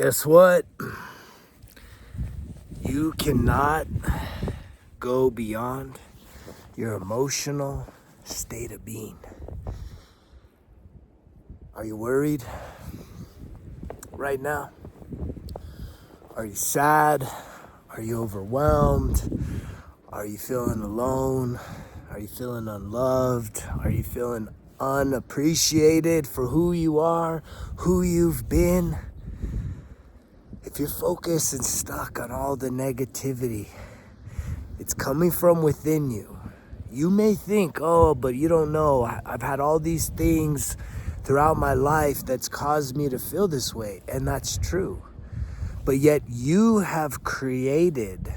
Guess what? You cannot go beyond your emotional state of being. Are you worried right now? Are you sad? Are you overwhelmed? Are you feeling alone? Are you feeling unloved? Are you feeling unappreciated for who you are, who you've been? If you're focused and stuck on all the negativity, it's coming from within you. You may think, oh, but you don't know. I've had all these things throughout my life that's caused me to feel this way. And that's true. But yet you have created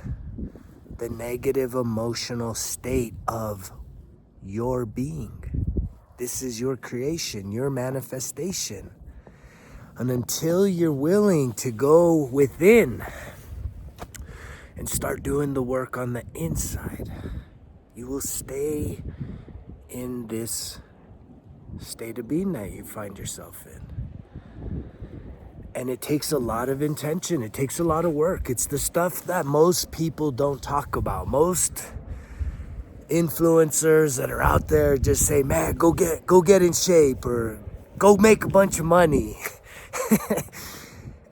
the negative emotional state of your being. This is your creation, your manifestation. And until you're willing to go within and start doing the work on the inside, you will stay in this state of being that you find yourself in. And it takes a lot of intention. It takes a lot of work. It's the stuff that most people don't talk about. Most influencers that are out there just say, man, go get in shape or go make a bunch of money.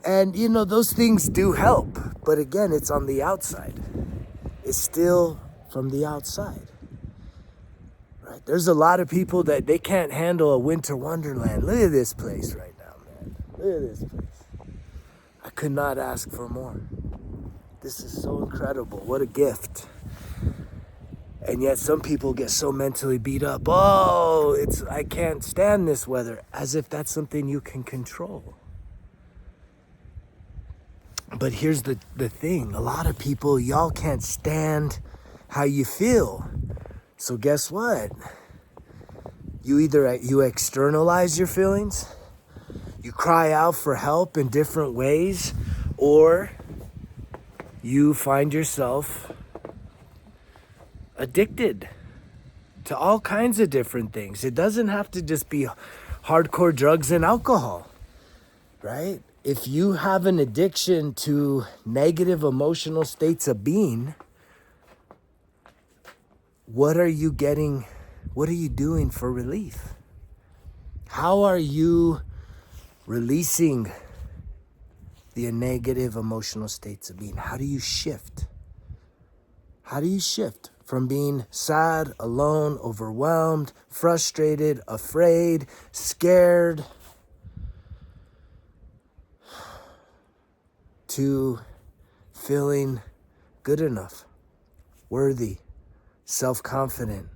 And you know, those things do help, but again, it's on the outside. It's still from the outside, right? There's a lot of people that they can't handle a winter wonderland. Look at this place right now, man. Look at this place. I could not ask for more. This is so incredible. What a gift. And yet some people get so mentally beat up. Oh, I can't stand this weather, as if that's something you can control. But here's the thing. A lot of people, y'all can't stand how you feel. So guess what? You externalize your feelings, you cry out for help in different ways, or you find yourself addicted to all kinds of different things. It doesn't have to just be hardcore drugs and alcohol, right? If you have an addiction to negative emotional states of being, what are you getting? What are you doing for relief? How are you releasing the negative emotional states of being? How do you shift? How do you shift from being sad, alone, overwhelmed, frustrated, afraid, scared, to feeling good enough, worthy, self-confident,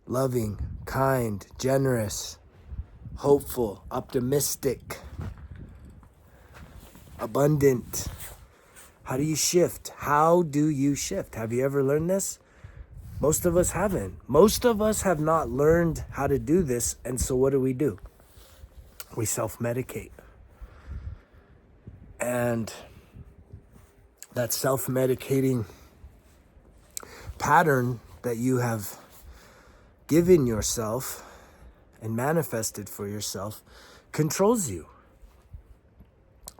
loving, kind, generous, hopeful, optimistic, abundant? How do you shift? How do you shift? Have you ever learned this? Most of us haven't. Most of us have not learned how to do this. And so what do? We self-medicate. And that self-medicating pattern that you have given yourself and manifested for yourself controls you.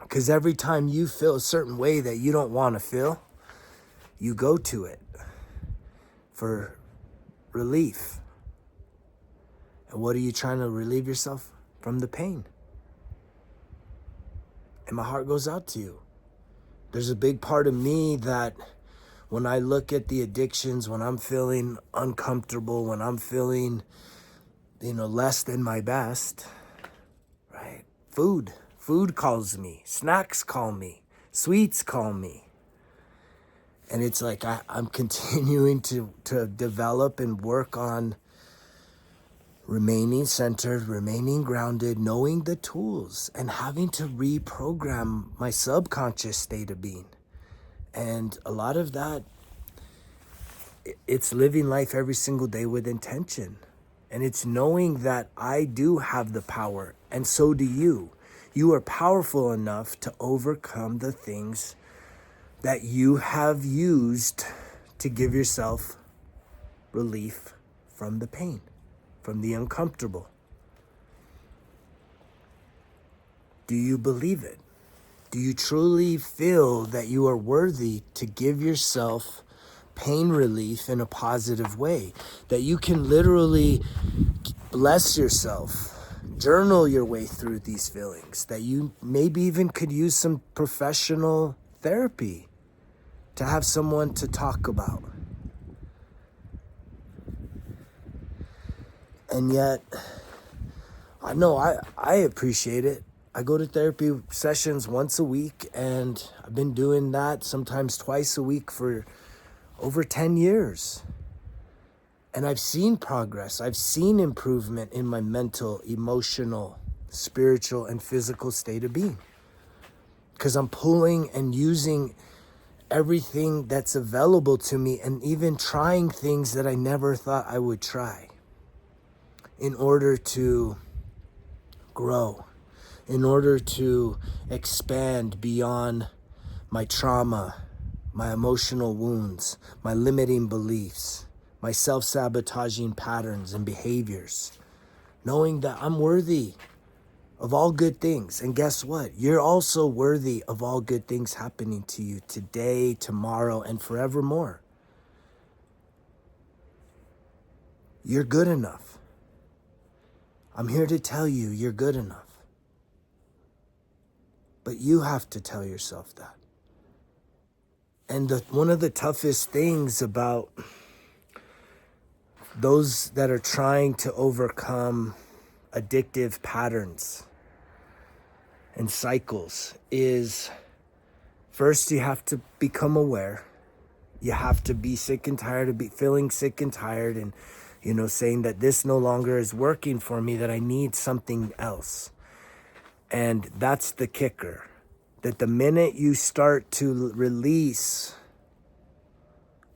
Because every time you feel a certain way that you don't want to feel, you go to it for relief. And what are you trying to relieve yourself from? The pain. And my heart goes out to you. There's a big part of me that when I look at the addictions, when I'm feeling uncomfortable, when I'm feeling, less than my best, right? Food calls me. Snacks call me. Sweets call me. And it's like I'm continuing to develop and work on remaining centered, remaining grounded, knowing the tools, and having to reprogram my subconscious state of being. And a lot of that, it's living life every single day with intention. And it's knowing that I do have the power, and so do you. You are powerful enough to overcome the things that you have used to give yourself relief from the pain, from the uncomfortable. Do you believe it? Do you truly feel that you are worthy to give yourself pain relief in a positive way? That you can literally bless yourself, journal your way through these feelings, that you maybe even could use some professional therapy to have someone to talk about. And yet, I know I appreciate it. I go to therapy sessions once a week, and I've been doing that sometimes twice a week for over 10 years. And I've seen progress. I've seen improvement in my mental, emotional, spiritual, and physical state of being. Because I'm pulling and using everything that's available to me, and even trying things that I never thought I would try in order to grow, in order to expand beyond my trauma, my emotional wounds, my limiting beliefs, my self-sabotaging patterns and behaviors, knowing that I'm worthy of all good things. And guess what? You're also worthy of all good things happening to you today, tomorrow, and forevermore. You're good enough. I'm here to tell you you're good enough. But you have to tell yourself that. And one of the toughest things about those that are trying to overcome addictive patterns and cycles is, first you have to become aware. You have to be sick and tired of feeling sick and tired, and saying that this no longer is working for me, that I need something else. And that's the kicker, that the minute you start to release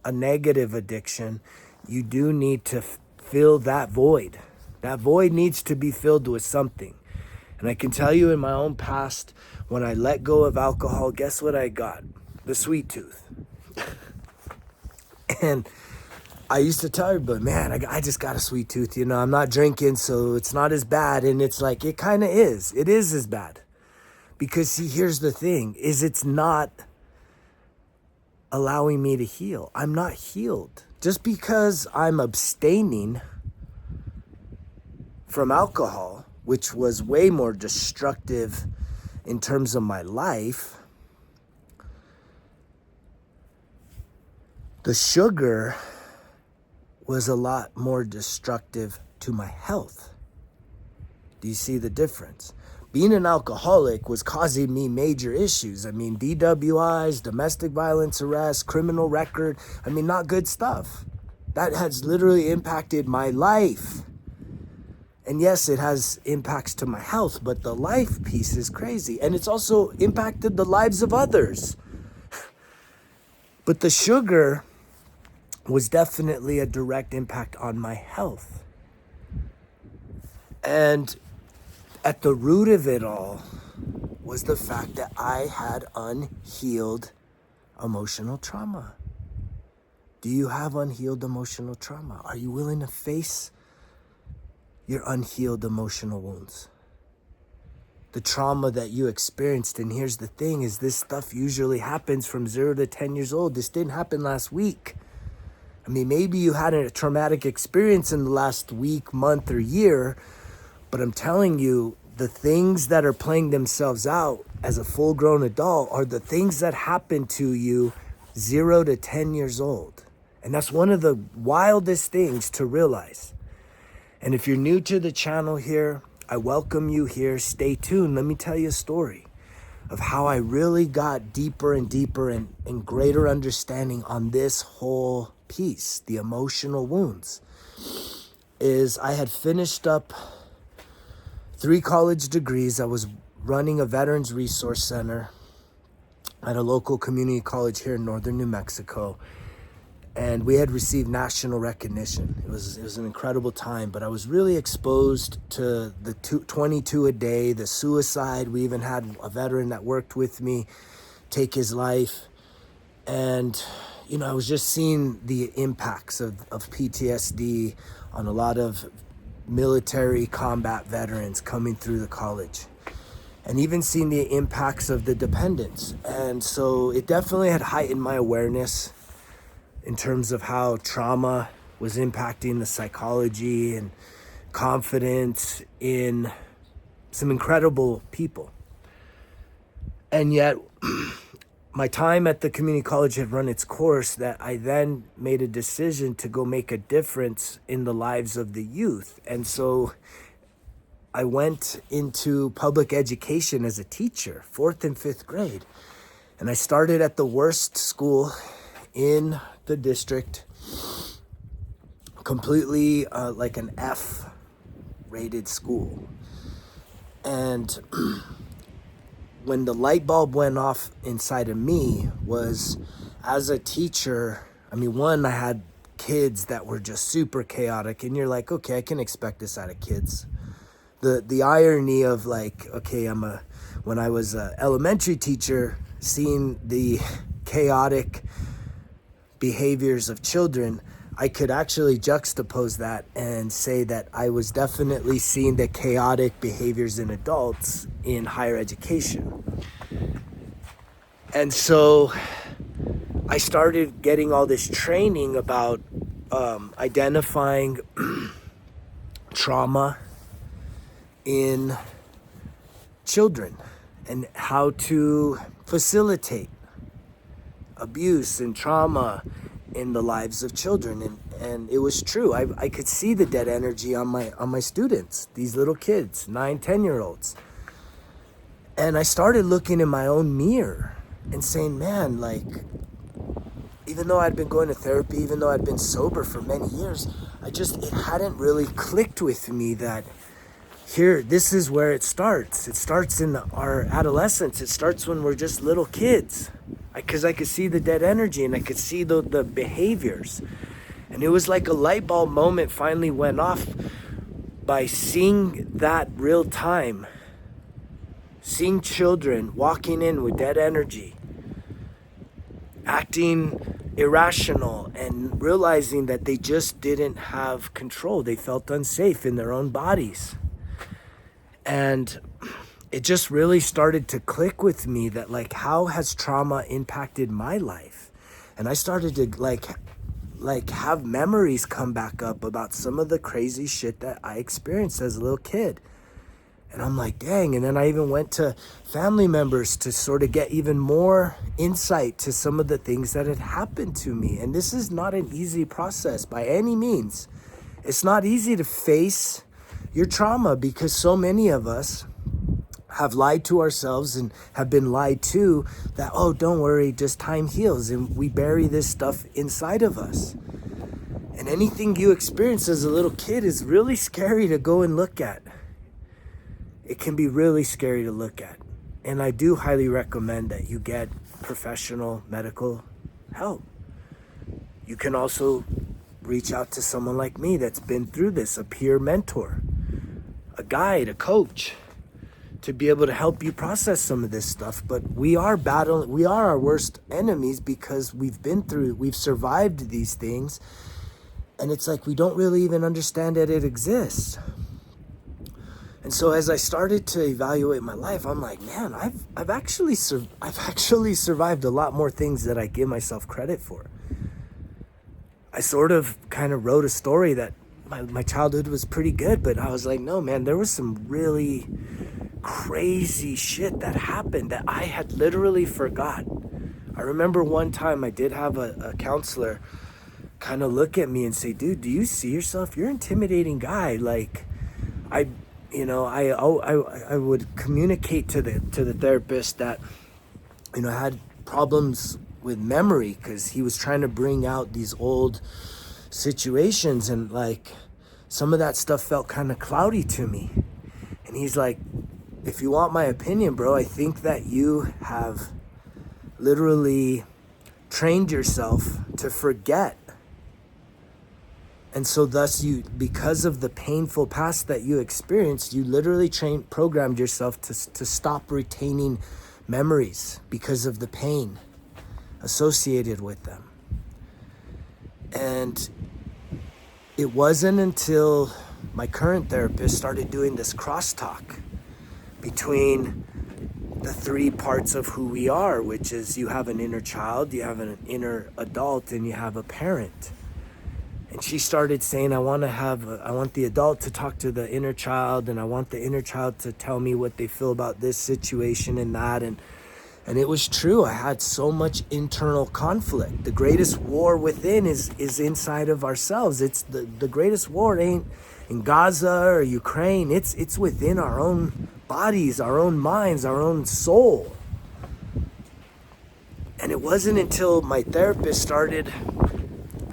a negative addiction, you do need to fill that void. That void needs to be filled with something. And I can tell you, in my own past, when I let go of alcohol, guess what I got? The sweet tooth. And I used to tell everybody, man, I just got a sweet tooth. I'm not drinking, so it's not as bad. And it's like, it kind of is. It is as bad. Because see, here's the thing, is it's not allowing me to heal. I'm not healed. Just because I'm abstaining from alcohol, which was way more destructive in terms of my life, the sugar was a lot more destructive to my health. Do you see the difference? Being an alcoholic was causing me major issues. DWIs, domestic violence arrests, criminal record. Not good stuff. That has literally impacted my life. And yes, it has impacts to my health, but the life piece is crazy. And it's also impacted the lives of others. But the sugar was definitely a direct impact on my health. And at the root of it all was the fact that I had unhealed emotional trauma. Do you have unhealed emotional trauma? Are you willing to face your unhealed emotional wounds? The trauma that you experienced. And here's the thing, is this stuff usually happens from 0 to 10 years old. This didn't happen last week. Maybe you had a traumatic experience in the last week, month, or year, but I'm telling you, the things that are playing themselves out as a full-grown adult are the things that happen to you 0 to 10 years old. And that's one of the wildest things to realize. And if you're new to the channel here, I welcome you here. Stay tuned. Let me tell you a story of how I really got deeper and deeper and greater understanding on this whole piece, the emotional wounds. Is I had finished up 3 college degrees. I was running a veterans resource center at a local community college here in northern New Mexico. And we had received national recognition. It was an incredible time, but I was really exposed to the 22 a day, the suicide. We even had a veteran that worked with me take his life. And, I was just seeing the impacts of PTSD on a lot of military combat veterans coming through the college. and even seeing the impacts of the dependence. And so it definitely had heightened my awareness in terms of how trauma was impacting the psychology and confidence in some incredible people. And yet, my time at the community college had run its course, that I then made a decision to go make a difference in the lives of the youth. And so I went into public education as a teacher, 4th and 5th grade. And I started at the worst school in the district, completely like an F-rated school. And when the light bulb went off inside of me was, as a teacher, I mean, one, I had kids that were just super chaotic, and you're like, okay, I can expect this out of kids. The irony of like, okay, when I was an elementary teacher, seeing the chaotic behaviors of children, I could actually juxtapose that and say that I was definitely seeing the chaotic behaviors in adults in higher education. And so I started getting all this training about identifying trauma in children and how to facilitate abuse and trauma in the lives of children. And it was true. I could see the dead energy on my students, these little kids, 9, 10-year-olds. And I started looking in my own mirror and saying, man, like, even though I'd been going to therapy, even though I'd been sober for many years, it hadn't really clicked with me that here, this is where it starts. It starts in our adolescence. It starts when we're just little kids. Because I could see the dead energy and I could see the behaviors. And it was like a light bulb moment finally went off by seeing that real time. Seeing children walking in with dead energy, acting irrational, and realizing that they just didn't have control. They felt unsafe in their own bodies. And it just really started to click with me that, like, how has trauma impacted my life? And I started to like have memories come back up about some of the crazy shit that I experienced as a little kid. And I'm like, dang. And then I even went to family members to sort of get even more insight to some of the things that had happened to me. And this is not an easy process by any means. It's not easy to face your trauma, because so many of us have lied to ourselves and have been lied to that, oh, don't worry, just time heals. And we bury this stuff inside of us. And anything you experience as a little kid is really scary to go and look at. It can be really scary to look at. And I do highly recommend that you get professional medical help. You can also reach out to someone like me that's been through this, a peer mentor, a guide, a coach, to be able to help you process some of this stuff. But we are our worst enemies, because we've survived these things. And it's like we don't really even understand that it exists. And so as I started to evaluate my life, I'm like, man, I've actually survived a lot more things that I give myself credit for. I sort of kind of wrote a story that my childhood was pretty good, but I was like, no, man, there was some really crazy shit that happened that I had literally forgot. I remember one time I did have a counselor kind of look at me and say, dude, do you see yourself? You're an intimidating guy. Like, I would communicate to the therapist that, I had problems with memory, because he was trying to bring out these old situations, and like some of that stuff felt kind of cloudy to me. And he's like, if you want my opinion, bro, I think that you have literally trained yourself to forget. And so thus because of the painful past that you experienced, you literally programmed yourself to stop retaining memories because of the pain associated with them. And it wasn't until my current therapist started doing this crosstalk between the three parts of who we are, which is you have an inner child, you have an inner adult, and you have a parent. And she started saying, I want the adult to talk to the inner child, and I want the inner child to tell me what they feel about this situation and that. And it was true. I had so much internal conflict. The greatest war within is inside of ourselves. It's the greatest war ain't in Gaza or Ukraine. It's within our own bodies, our own minds, our own soul. And it wasn't until my therapist started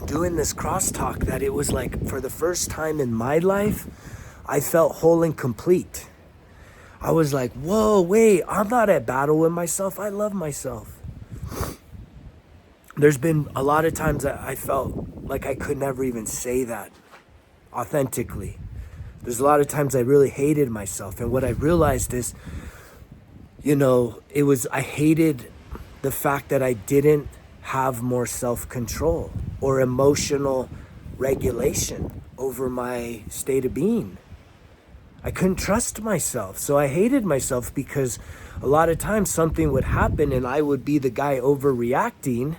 doing this crosstalk that it was like, for the first time in my life, I felt whole and complete. I was like, whoa, wait, I'm not at battle with myself. I love myself. There's been a lot of times that I felt like I could never even say that authentically. There's a lot of times I really hated myself. And what I realized is, I hated the fact that I didn't have more self-control or emotional regulation over my state of being. I couldn't trust myself. So I hated myself because a lot of times something would happen and I would be the guy overreacting,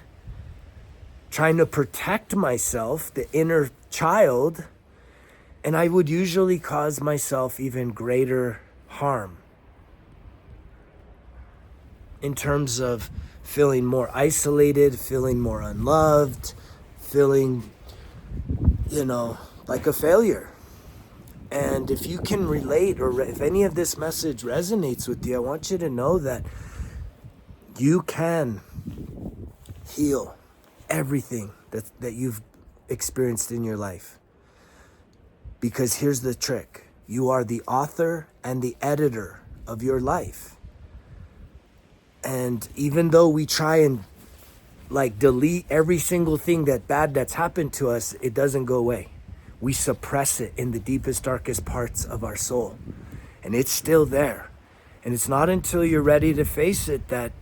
trying to protect myself, the inner child, and I would usually cause myself even greater harm in terms of feeling more isolated, feeling more unloved, feeling, like a failure. And if you can relate, or if any of this message resonates with you, I want you to know that you can heal everything that you've experienced in your life. Because here's the trick. You are the author and the editor of your life. And even though we try and delete every single thing that's happened to us, it doesn't go away. We suppress it in the deepest, darkest parts of our soul. And it's still there. And it's not until you're ready to face it that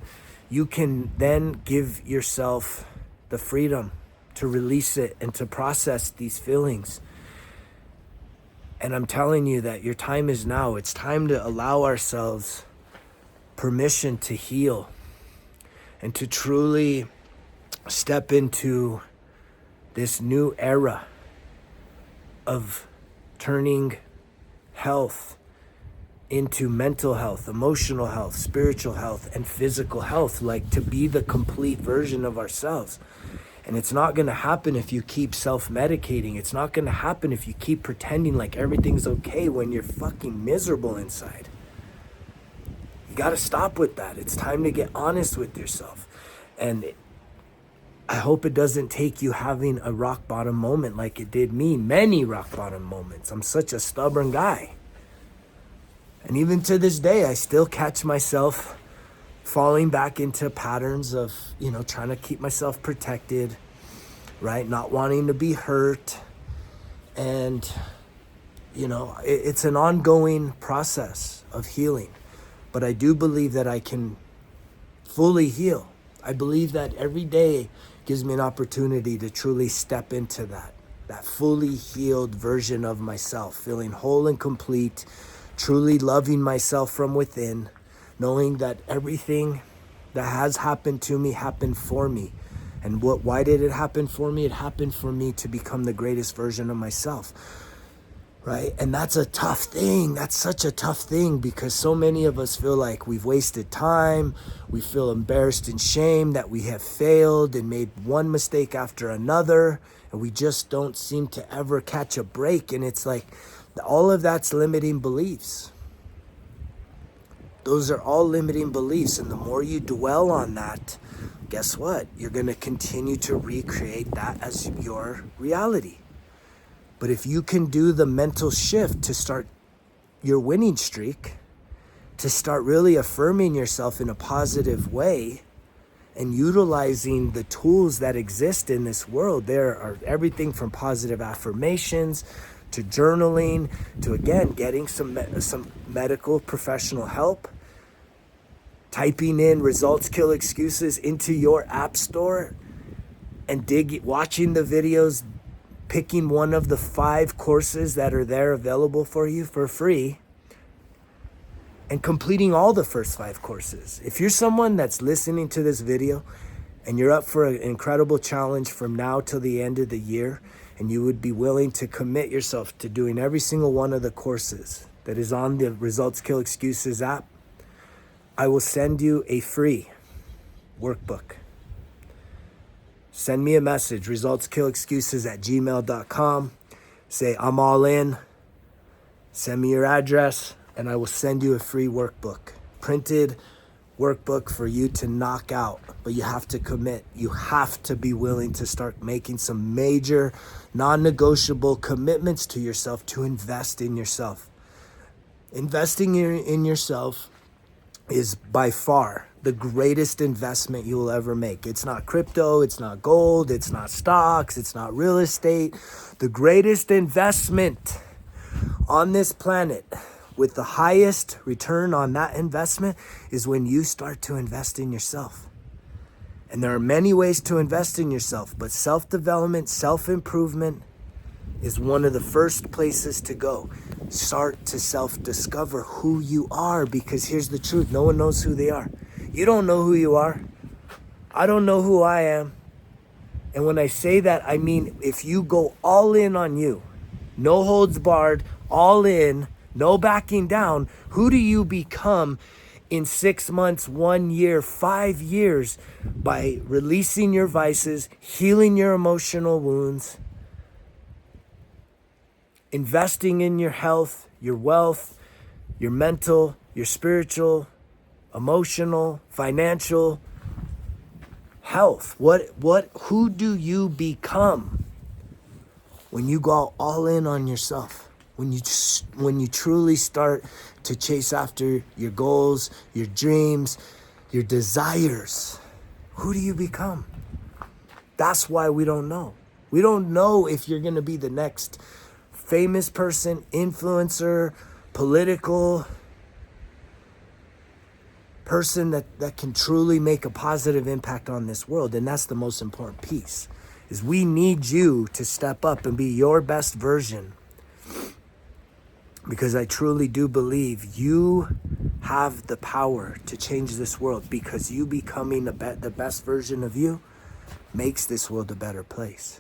you can then give yourself the freedom to release it and to process these feelings. And I'm telling you that your time is now. It's time to allow ourselves permission to heal and to truly step into this new era of turning health into mental health, emotional health, spiritual health, and physical health, to be the complete version of ourselves. And it's not going to happen if you keep self-medicating. It's not going to happen if you keep pretending like everything's okay when you're fucking miserable inside. You got to stop with that. It's time to get honest with yourself. And I hope it doesn't take you having a rock bottom moment like it did me. Many rock bottom moments. I'm such a stubborn guy. And even to this day, I still catch myself falling back into patterns of, trying to keep myself protected, right? Not wanting to be hurt. And, it's an ongoing process of healing. But I do believe that I can fully heal. I believe that every day gives me an opportunity to truly step into that fully healed version of myself, feeling whole and complete, truly loving myself from within, knowing that everything that has happened to me happened for me. And why did it happen for me? It happened for me to become the greatest version of myself, right? And that's a tough thing. That's such a tough thing because so many of us feel like we've wasted time. We feel embarrassed and shame that we have failed and made one mistake after another, and we just don't seem to ever catch a break. And it's like all of that's limiting beliefs. Those are all limiting beliefs. And the more you dwell on that, guess what? You're going to continue to recreate that as your reality. But if you can do the mental shift to start your winning streak, to start really affirming yourself in a positive way and utilizing the tools that exist in this world, there are everything from positive affirmations to journaling, to again, getting some medical professional help, typing in results kill excuses into your app store and watching the videos, picking one of the 5 courses that are there available for you for free, and completing all the first 5 courses. If you're someone that's listening to this video and you're up for an incredible challenge from now till the end of the year, and you would be willing to commit yourself to doing every single one of the courses that is on the Results Kill Excuses app, I will send you a free workbook. Send me a message, resultskillexcuses@gmail.com. Say, I'm all in. Send me your address, and I will send you a free workbook. Printed workbook for you to knock out, but you have to commit. You have to be willing to start making some major, non-negotiable commitments to yourself to invest in yourself. Investing in yourself is by far the greatest investment you will ever make. It's not crypto, it's not gold, it's not stocks, it's not real estate. The greatest investment on this planet with the highest return on that investment is when you start to invest in yourself. And there are many ways to invest in yourself, but self-development, self-improvement is one of the first places to go. Start to self-discover who you are, because here's the truth. No one knows who they are. You don't know who you are. I don't know who I am. And when I say that, I mean if you go all in on you, no holds barred, all in, no backing down, who do you become in 6 months, 1 year, 5 years by releasing your vices, healing your emotional wounds, investing in your health, your wealth, your mental, your spiritual, emotional, financial health? Who do you become when you go all in on yourself? When you truly start to chase after your goals, your dreams, your desires, who do you become? That's why we don't know. We don't know if you're going to be the next famous person, influencer, political person that can truly make a positive impact on this world. And that's the most important piece, is we need you to step up and be your best version. Because I truly do believe you have the power to change this world, because you becoming the best version of you makes this world a better place.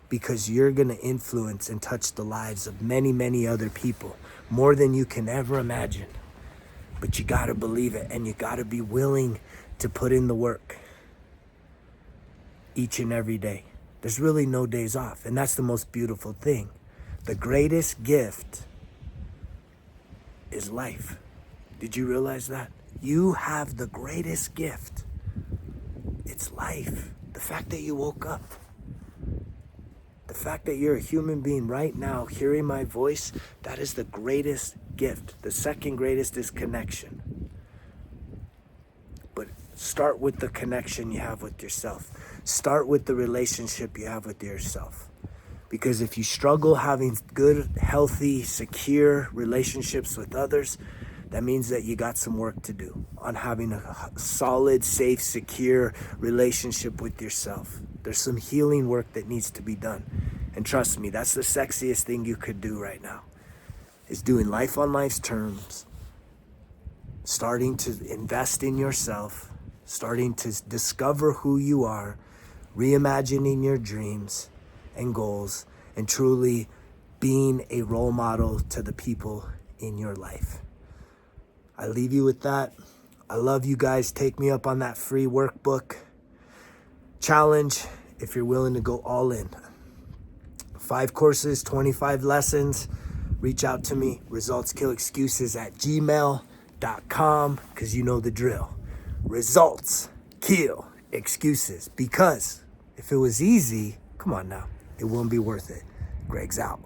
Because you're going to influence and touch the lives of many, many other people, more than you can ever imagine. But you got to believe it, and you got to be willing to put in the work each and every day. There's really no days off, and that's the most beautiful thing. The greatest gift is life. Did you realize that? You have the greatest gift. It's life. The fact that you woke up. The fact that you're a human being right now, hearing my voice, that is the greatest gift. The second greatest is connection. But start with the connection you have with yourself. Start with the relationship you have with yourself. Because if you struggle having good, healthy, secure relationships with others, that means that you got some work to do on having a solid, safe, secure relationship with yourself. There's some healing work that needs to be done. And trust me, that's the sexiest thing you could do right now, is doing life on life's terms, starting to invest in yourself, starting to discover who you are, reimagining your dreams and goals, and truly being a role model to the people in your life. I leave you with that. I love you guys. Take me up on that free workbook challenge if you're willing to go all in. 5 courses, 25 lessons. Reach out to me, resultskillexcuses@gmail.com, because you know the drill. Results kill excuses, because if it was easy, come on now, it wouldn't be worth it. Greg's out.